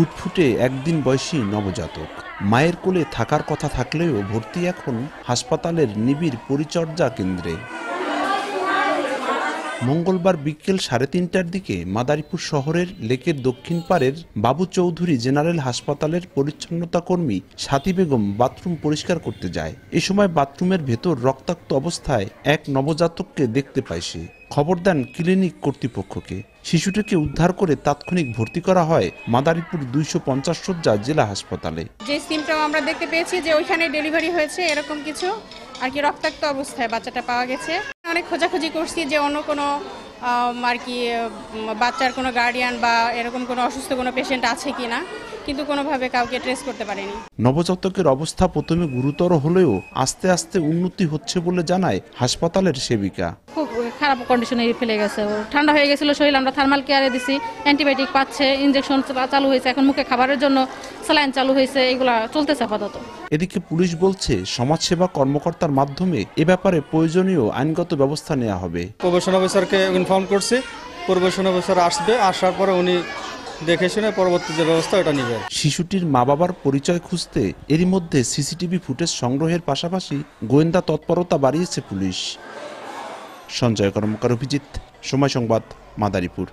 ফুটফুটে একদিন বয়সী নবজাতক মায়ের কোলে থাকার কথা থাকলেও ভর্তি এখন হাসপাতালের নিবিড় পরিচর্যা কেন্দ্রে। মঙ্গলবার বিকেল 3:30টার দিকে মাদারীপুর শহরের লেকের দক্ষিণ পাড়ের বাবু চৌধুরী জেনারেল হাসপাতালের পরিচ্ছন্নতা কর্মী সাথী বেগম বাথরুম পরিষ্কার করতে যায়। এ সময় বাথরুমের ভেতর রক্তাক্ত অবস্থায় এক নবজাতককে দেখতে পায় সে। খবর দেন ক্লিনিক কর্তৃপক্ষকে। শিশুটিকে উদ্ধার করে তাৎক্ষণিক ভর্তি করা হয় মাদারীপুর 250 শয্যা জেলা হাসপাতালে। যে সিমটম আমরা দেখতে পেয়েছি যে ওইখানে ডেলিভারি হয়েছে এরকম কিছু আর কি রক্তাক্ত অবস্থায় বাচ্চাটা পাওয়া গেছে। অনেক খোঁজাখুঁজি করছি যে অন্য কোনো আর কি বাচ্চার কোনো গার্ডিয়ান বা এরকম কোনো অসুস্থ কোনো পেশেন্ট আছে কিনা, কিন্তু কোনোভাবে কাউকে ট্রেস করতে পারেনি। নবজাতকের অবস্থা প্রথমে গুরুতর হলেও আস্তে আস্তে উন্নতি হচ্ছে বলে জানায় হাসপাতালের সেবিকা। খুব খারাপ কন্ডিশনে ফেলে গেছে, ও ঠান্ডা হয়ে গেছিল শরীর, আমরা থার্মাল কেয়ারে দিছি, অ্যান্টিবায়োটিক পাচ্ছে, ইনজেকশন চালু হয়েছে, এখন মুখে খাবারের জন্য স্যালাইন চালু হয়েছে, এগুলা চলতেছে আপাতত। এদিকে পুলিশ বলছে সমাজসেবা কর্মকর্তার মাধ্যমে এ ব্যাপারে প্রয়োজনীয় আইনগত ব্যবস্থা নেওয়া হবে। প্রবেশন অফিসারকে ইনফর্ম করছি, প্রবেশন অফিসার আসবে, আসার পরে উনি দেখে শুনে পরবর্তী যে ব্যবস্থা ওটা নেবে। শিশুটির মা বাবার পরিচয় খুঁজতে এরই মধ্যে সিসিটিভি ফুটেজ সংগ্রহের পাশাপাশি গোয়েন্দা তৎপরতা বাড়িয়েছে পুলিশ। সঞ্জয় কর্মকার, অভিজিৎ, সময় সংবাদ, মাদারীপুর।